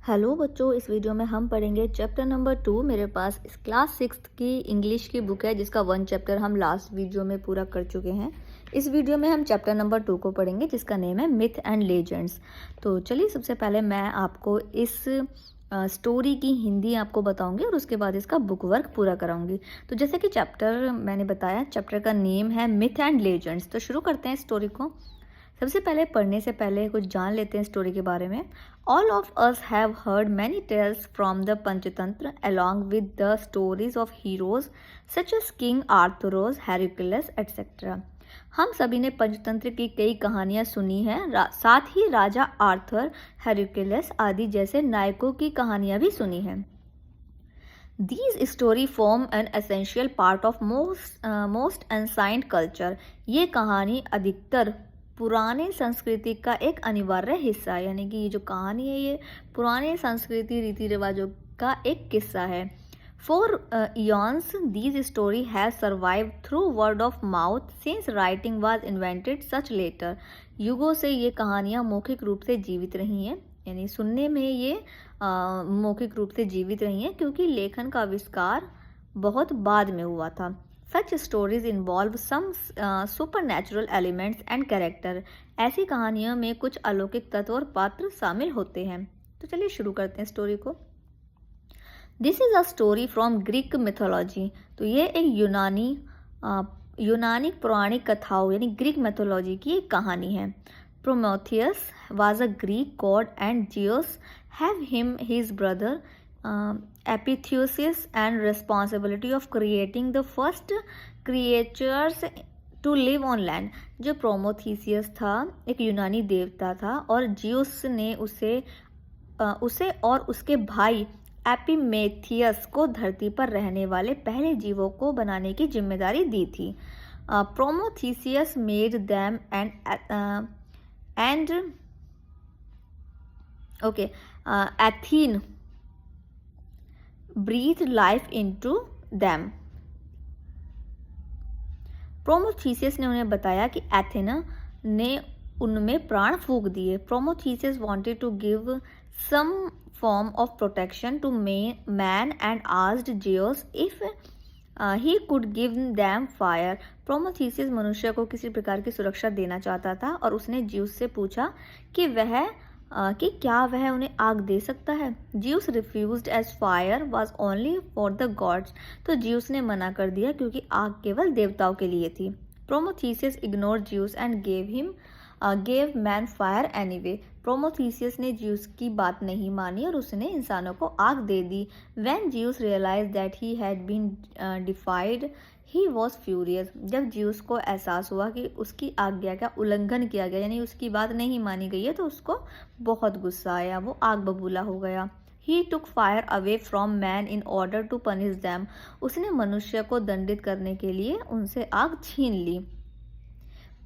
Hello बच्चों, इस video में हम पढ़ेंगे चैप्टर नंबर 2। मेरे पास इस क्लास 6 की इंग्लिश की बुक है जिसका 1 चैप्टर हम लास्ट वीडियो में पूरा कर चुके हैं। इस वीडियो में हम चैप्टर नंबर 2 को पढ़ेंगे जिसका नेम है मिथ एंड लेजेंड्स। तो चलिए, सबसे पहले मैं आपको इस स्टोरी की हिंदी आपको बताऊंगी और उसके बाद इसका बुक वर्क पूरा कराऊंगी। तो जैसे कि चैप्टर मैंने बताया, चैप्टर का नेम है मिथ एंड लेजेंड्स। तो शुरू करते हैं स्टोरी को। सबसे पहले पढ़ने से पहले कुछ जान लेते हैं स्टोरी के बारे में। All of us have heard many tales from the Panchatantra along with the stories of heroes such as King Arthur's, Hercules etcetera. हम सभी ने पंचतंत्र की कई कहानियां सुनी हैं, साथ ही राजा आर्थर, हेरक्युलस आदि जैसे नायकों की कहानियां भी सुनी हैं। These story form an essential part of most ancient culture। ये कहानी अधिकतर पुराने संस्कृति का एक अनिवार्य हिस्सा है, यानी कि ये जो कहानी है ये पुराने संस्कृति रीति रिवाजों का एक किस्सा है। For eons, these story has survived through word of mouth since writing was invented such later। युगों से ये कहानियाँ मौखिक रूप से जीवित रही हैं, यानी सुनने में ये मौखिक रूप से जीवित रही हैं क्योंकि लेखन का आविष्कार बहुत बाद में हुआ था। Such stories involve some supernatural elements and character. ऐसी कहानियों में कुछ अलौकिक तत्व और पात्र शामिल होते हैं। तो चलिए शुरू करते हैं स्टोरी को। This is a story from Greek mythology. तो ये एक यूनानी पौराणिक कथाओं यानी ग्रीक मिथोलॉजी की एक कहानी है। Prometheus was a Greek god and Zeus have him his brother Epitheus and responsibility of creating the first creatures to live on land। जो प्रोमोथीसियस था एक यूनानी देवता था और जियोस ने उसे और उसके भाई एपिमेथियस को धरती पर रहने वाले पहले जीवों को बनाने की जिम्मेदारी दी थी। Prometheus made them and Athene breathed life into them। Prometheus ने उन्हें बताया कि एथेना ने उनमें प्राण फूंक दिए। प्रोमोथीसियस wanted to give some form of protection to man and asked Zeus if he could give them fire. Prometheus मनुष्य को किसी प्रकार की सुरक्षा देना चाहता था और उसने ज्यूस से पूछा कि क्या वह उन्हें आग दे सकता है। Zeus refused as fire was only for the gods. तो ज्यूस ने मना कर दिया क्योंकि आग केवल देवताओं के लिए थी। Prometheus ignored Zeus and gave man fire anyway. Prometheus ने ज्यूस की बात नहीं मानी और उसने इंसानों को आग दे दी। When Zeus realise that he had been defied he was furious. जब ज्यूस को एहसास हुआ कि उसकी आज्ञा का उल्लंघन किया गया, यानी उसकी बात नहीं मानी गई है, तो उसको बहुत गुस्सा आया, वो आग बबूला हो गया। He took fire away from man in order to punish them. उसने मनुष्य को दंडित करने के लिए उनसे आग छीन ली।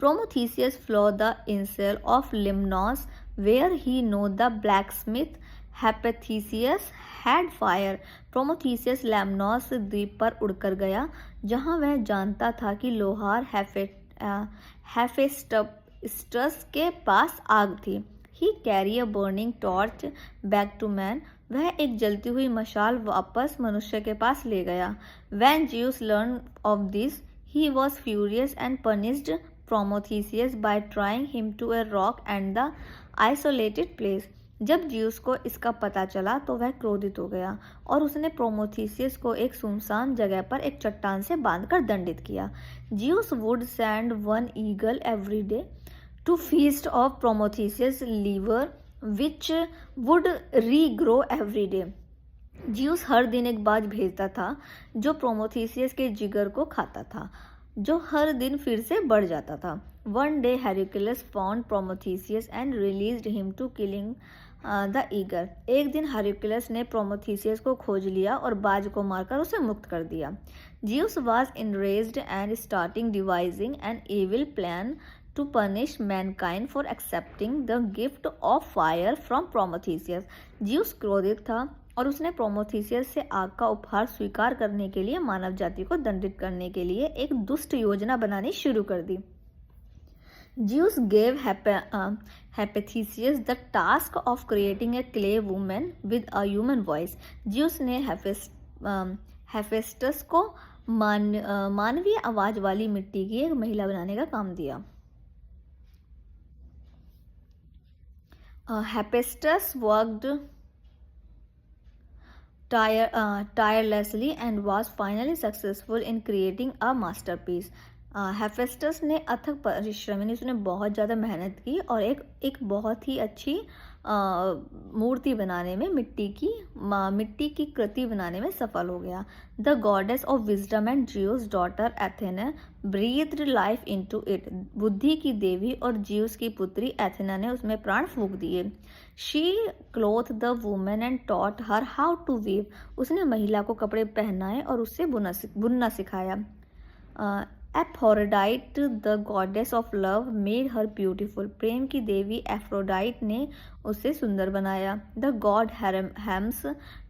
Prometheus flew the isle of Lemnos where he knew the blacksmith Hephaestus had fire। Prometheus Lemnos द्वीप पर उड़कर गया जहां वह जानता था कि लोहार हेफेस्टस के पास आग थी। He carried a burning torch back to man। वह एक जलती हुई मशाल वापस मनुष्य के पास ले गया। When Zeus learned of this, he was furious and punished Prometheus by trying him to a rock and the isolated place। जब ज्यूस को इसका पता चला तो वह क्रोधित हो गया और उसने प्रोमोथीसियस को एक सुनसान जगह पर एक चट्टान से बांधकर दंडित किया। Zeus would send one eagle every day to feast of Prometheus liver which would regrow every day. Zeus हर दिन एक बाज भेजता था जो प्रोमोथीसियस के जिगर को खाता था, जो हर दिन फिर से बढ़ जाता था। One day Hercules found Prometheus and released him to killing the eagle. एक दिन हेरक्युलस ने प्रोमोथीसियस को खोज लिया और बाज को मारकर उसे मुक्त कर दिया। Zeus was enraged and starting devising an evil plan to punish mankind for accepting the gift of fire from Prometheus. Zeus क्रोधित था और उसने प्रोमोथीसियस से आग का उपहार स्वीकार करने के लिए मानव जाति को दंडित करने के लिए एक दुष्ट योजना बनानी शुरू कर दी। Zeus gave Hephaestus the task of creating a clay woman with a human voice. Zeus ने हेफेस्टस को मानवीय आवाज वाली मिट्टी की एक महिला बनाने का काम दिया. Hephaestus worked tirelessly and was finally successful in creating a masterpiece. Hephaestus ने अथक परिश्रम यानी उसने बहुत ज़्यादा मेहनत की और एक बहुत ही अच्छी मूर्ति बनाने में मिट्टी की कृति बनाने में सफल हो गया. The goddess of wisdom and Zeus daughter Athena breathed life into it. बुद्धि की देवी और जियोस की पुत्री एथेना ने उसमें प्राण फूंक दिए. She clothe the women and taught her how to weave. उसने महिला को कपड़े पहनाए और उससे बुनना सिखाया. Aphrodite the goddess of love made her beautiful. प्रेम की देवी एफ्रोडाइट ने उसे सुंदर बनाया. The god Hermes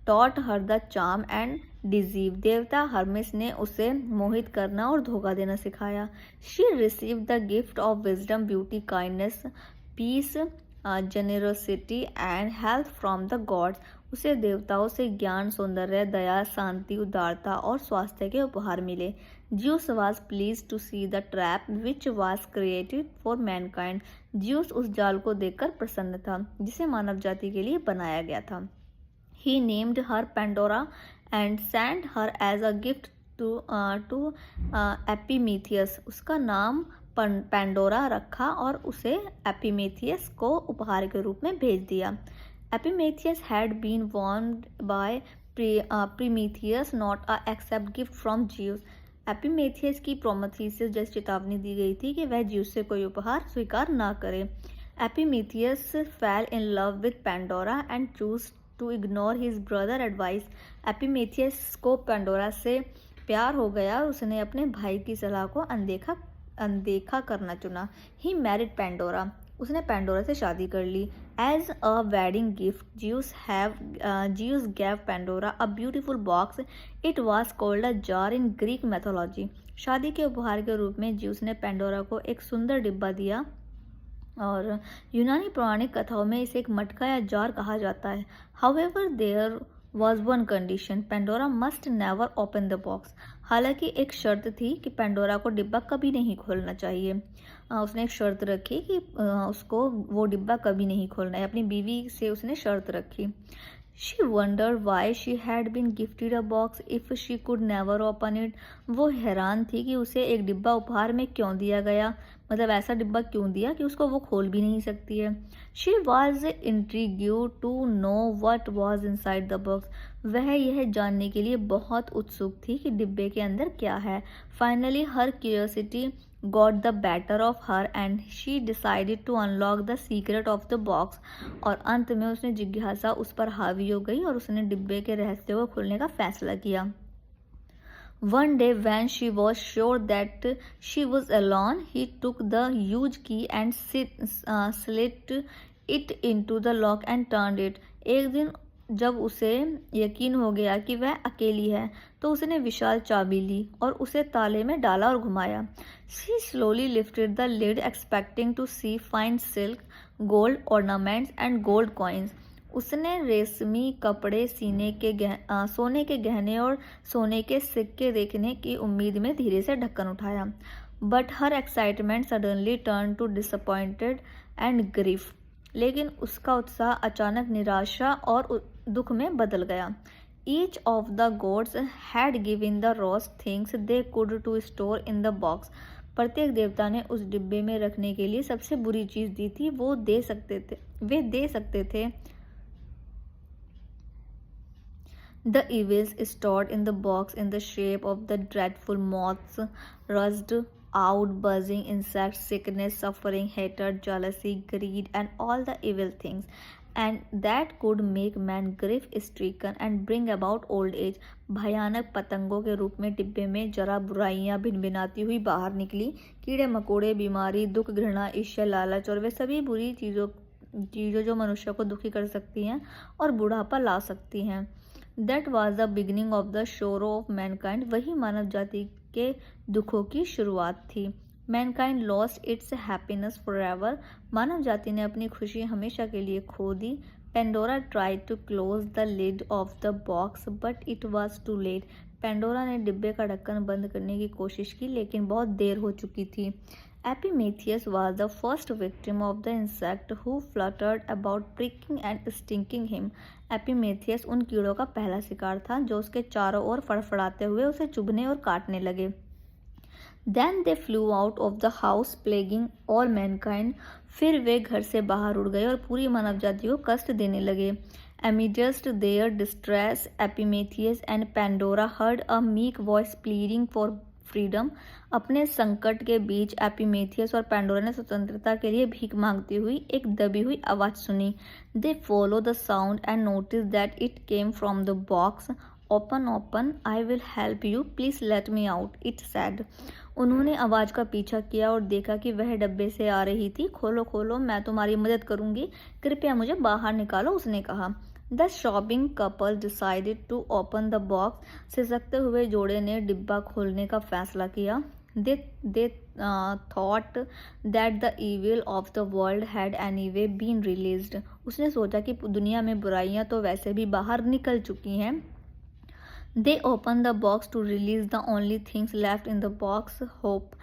taught her the charm and deceive. देवता हर्मिस ने उसे मोहित करना और धोखा देना सिखाया. She receive the gift of wisdom beauty kindness peace generosity and health from the gods. उसे देवताओं से ज्ञान, सौंदर्य, दया, शांति, उदारता और स्वास्थ्य के उपहार मिले. Zeus was pleased to see the trap which was created for mankind. Zeus उस जाल को देखकर प्रसन्न था जिसे मानव जाति के लिए बनाया गया था. He named her Pandora and sent her as a gift to Epimetheus. उसका नाम पैंडोरा रखा और उसे एपिमेथियस को उपहार के रूप में भेज दिया. Epimetheus had been warned by Prometheus not to accept gift from Zeus. एपिमेथियस की प्रोमेथियस से जैसे चेतावनी दी गई थी कि वह ज्यूस से कोई उपहार स्वीकार ना करे. Epimetheus fell in love with Pandora and choose to ignore his brother advice. Epimetheus को पैंडोरा से प्यार हो गया और उसने अपने भाई की सलाह को अनदेखा करना चुना. He married Pandora. उसने पैंडोरा से शादी कर ली. As a wedding gift Zeus gave Pandora a beautiful box. It was called a jar in Greek mythology. शादी के उपहार के रूप में ज्यूस ने पैंडोरा को एक सुंदर डिब्बा दिया और यूनानी पौराणिक कथाओं में इसे एक मटका या जार कहा जाता है. However, there was one condition. Pandora must never open the box. हालांकि एक शर्त थी कि पैंडोरा को डिब्बा कभी नहीं खोलना चाहिए. उसने एक शर्त रखी कि उसको वो डिब्बा कभी नहीं खोलना है. अपनी बीवी से उसने शर्त रखी. She wondered why she had been gifted a box if she could never open it. वो हैरान थी कि उसे एक डिब्बा उपहार में क्यों दिया गया, मतलब ऐसा डिब्बा क्यों दिया कि उसको वो खोल भी नहीं सकती है. She was intrigued to know what was inside the box. वह यह जानने के लिए बहुत उत्सुक थी कि डिब्बे के अंदर क्या है. Finally, her curiosity got the better of her and she decided to unlock the secret of the box. और अंत में उसने जिज्ञासा उस पर हावी हो गई और उसने डिब्बे के रहस्य को खोलने का फैसला किया. One day when she was sure that she was alone, he took the huge key and slid it into the lock and turned it. एक दिन जब उसे यकीन हो गया कि वह अकेली है तो उसने विशाल चाबी ली और उसे ताले में डाला और घुमाया. She slowly lifted the lid expecting to see fine silk, gold ornaments and gold coins. उसने रेशमी कपड़े, सोने के गहने और सोने के सिक्के देखने की उम्मीद में धीरे से ढक्कन उठाया. But her excitement suddenly turned to disappointed and grief. लेकिन उसका उत्साह अचानक निराशा और दुख में बदल गया. Each of the gods had given the worst things they could to store in the box. प्रत्येक देवता ने उस डिब्बे में रखने के लिए सबसे बुरी चीज दी थी. वे दे सकते थे. The evils stored in the box in the shape of the dreadful moths, rust out, buzzing insects, sickness, suffering, hatred, jealousy, greed, and all the evil things, and that could make man grief-stricken and bring about old age. भयानक पतंगों के रूप में डिब्बे में जरा बुराइयां भिनभिनाती हुई बाहर निकली. कीड़े मकोड़े, बीमारी, दुख, घृणा, ईर्ष्या, लालच और वे सभी बुरी चीज़ों जो मनुष्य को दुखी कर सकती हैं और बुढ़ापा ला सकती हैं. That was the beginning of the sorrow of mankind. वही मानव जाति के दुखों की शुरुआत थी. Mankind lost its happiness forever, मानव जाति ने अपनी खुशी हमेशा के लिए खो दी। Pandora tried to close the lid of the box but it was too late, Pandora ने डिब्बे का ढक्कन बंद करने की कोशिश की लेकिन बहुत देर हो चुकी थी। Epimetheus was the first victim of the insect who fluttered about pricking and stinking him, Epimetheus उन कीड़ों का पहला शिकार था जो उसके चारों ओर फड़फड़ाते हुए उसे चुभने और काटने लगे। Then they flew out of the house plaguing all mankind, फिर वे घर से बाहर उड़ गए और पूरी मानव जाति को कष्ट देने लगे। Amidst their distress, Epimetheus and Pandora heard a meek voice pleading for freedom. अपने संकट के बीच एपिमेथियस और पैंडोरा ने स्वतंत्रता के लिए भीख मांगती हुई एक दबी हुई आवाज सुनी। They follow the sound and noticed that it came from the box. Open, open, I will help you. Please let me out, it said. उन्होंने आवाज़ का पीछा किया और देखा कि वह डब्बे से आ रही थी। खोलो खोलो, मैं तुम्हारी मदद करूंगी, कृपया मुझे बाहर निकालो, उसने कहा। The sobbing couple decided to open the box, सिसकते हुए जोड़े ने डिब्बा खोलने का फैसला किया। They thought that the evil of the world had anyway been released, उसने सोचा कि दुनिया में बुराइयां तो वैसे भी बाहर निकल चुकी हैं। They opened the box to release the only things left in the box, hope.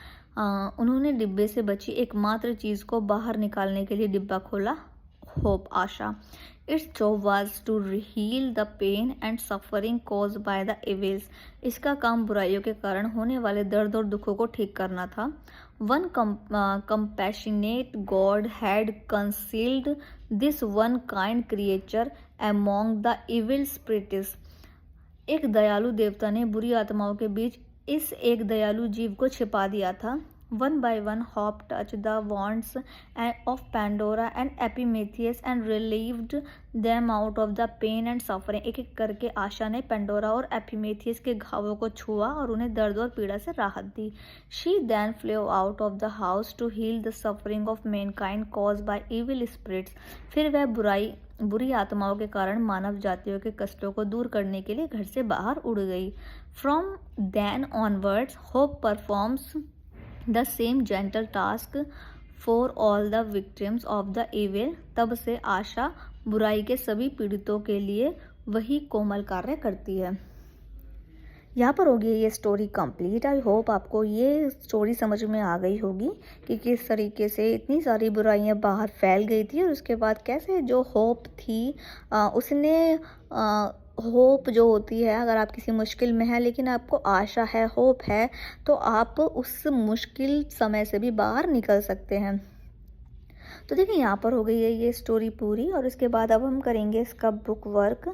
उन्होंने डिब्बे से बची एकमात्र चीज़ को बाहर निकालने के लिए डिब्बा खोला, hope, Asha. Its job was to heal the pain and suffering caused by the evils. इसका काम बुराइयों के कारण होने वाले दर्द और दुखों को ठीक करना था। One compassionate God had concealed this one kind creature among the evil spirits. एक दयालु देवता ने बुरी आत्माओं के बीच इस एक दयालु जीव को छिपा दिया था। One by one, Hope touched the wands of Pandora and Epimetheus and relieved them out of the pain and suffering. एक एक करके आशा ने पेंडोरा और एपिमेथियस के घावों को छुआ और उन्हें दर्द और पीड़ा से राहत दी। She then flew out of the house to heal the suffering of mankind caused by evil spirits. फिर वह बुरी आत्माओं के कारण मानव जातियों के कष्टों को दूर करने के लिए घर से बाहर उड़ गई। From then onwards, Hope performs the same gentle task for all the victims of the evil. तब से आशा बुराई के सभी पीड़ितों के लिए वही कोमल कार्य करती है। यहाँ पर होगी ये स्टोरी कंप्लीट। आई होप आपको ये स्टोरी समझ में आ गई होगी कि किस तरीके से इतनी सारी बुराइयाँ बाहर फैल गई थी और उसके बाद कैसे जो होप थी उसने होप जो होती है, अगर आप किसी मुश्किल में हैं लेकिन आपको आशा है, होप है, तो आप उस मुश्किल समय से भी बाहर निकल सकते हैं। तो देखिए यहाँ पर हो गई है ये स्टोरी पूरी और इसके बाद अब हम करेंगे इसका बुक वर्क।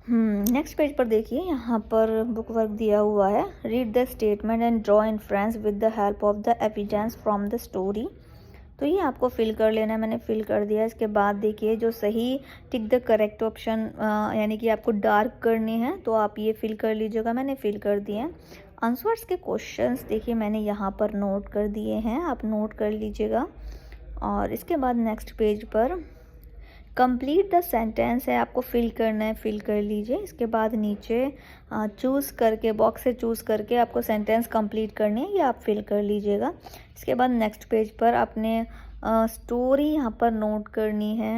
नेक्स्ट पेज पर देखिए, यहाँ पर बुक वर्क दिया हुआ है। Read the statement and draw inference with the help of the evidence from the story. तो ये आपको फिल कर लेना है, मैंने फिल कर दिया। इसके बाद देखिए जो सही टिक द करेक्ट ऑप्शन यानी कि आपको डार्क करने हैं तो आप ये फिल कर लीजिएगा, मैंने फिल कर दिए हैं। आंसर्स के क्वेश्चंस देखिए मैंने यहाँ पर नोट कर दिए हैं, आप नोट कर लीजिएगा। और इसके बाद नेक्स्ट पेज पर कंप्लीट द सेंटेंस है, आपको फिल करना है, फिल कर लीजिए। इसके बाद नीचे चूज़ करके बॉक्स से चूज़ करके आपको सेंटेंस कंप्लीट करनी है, ये आप फिल कर लीजिएगा। इसके बाद नेक्स्ट पेज पर आपने स्टोरी यहाँ पर नोट करनी है,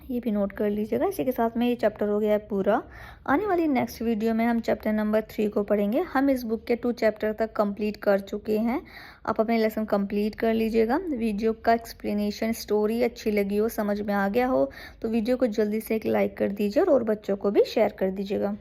ये भी नोट कर लीजिएगा। इसी के साथ में ये चैप्टर हो गया है पूरा। आने वाली नेक्स्ट वीडियो में हम चैप्टर नंबर 3 को पढ़ेंगे। हम इस बुक के 2 चैप्टर तक कंप्लीट कर चुके हैं। आप अपने लेसन कंप्लीट कर लीजिएगा। वीडियो का एक्सप्लेनेशन स्टोरी अच्छी लगी हो, समझ में आ गया हो तो वीडियो को जल्दी से एक लाइक कर दीजिए और बच्चों को भी शेयर कर दीजिएगा।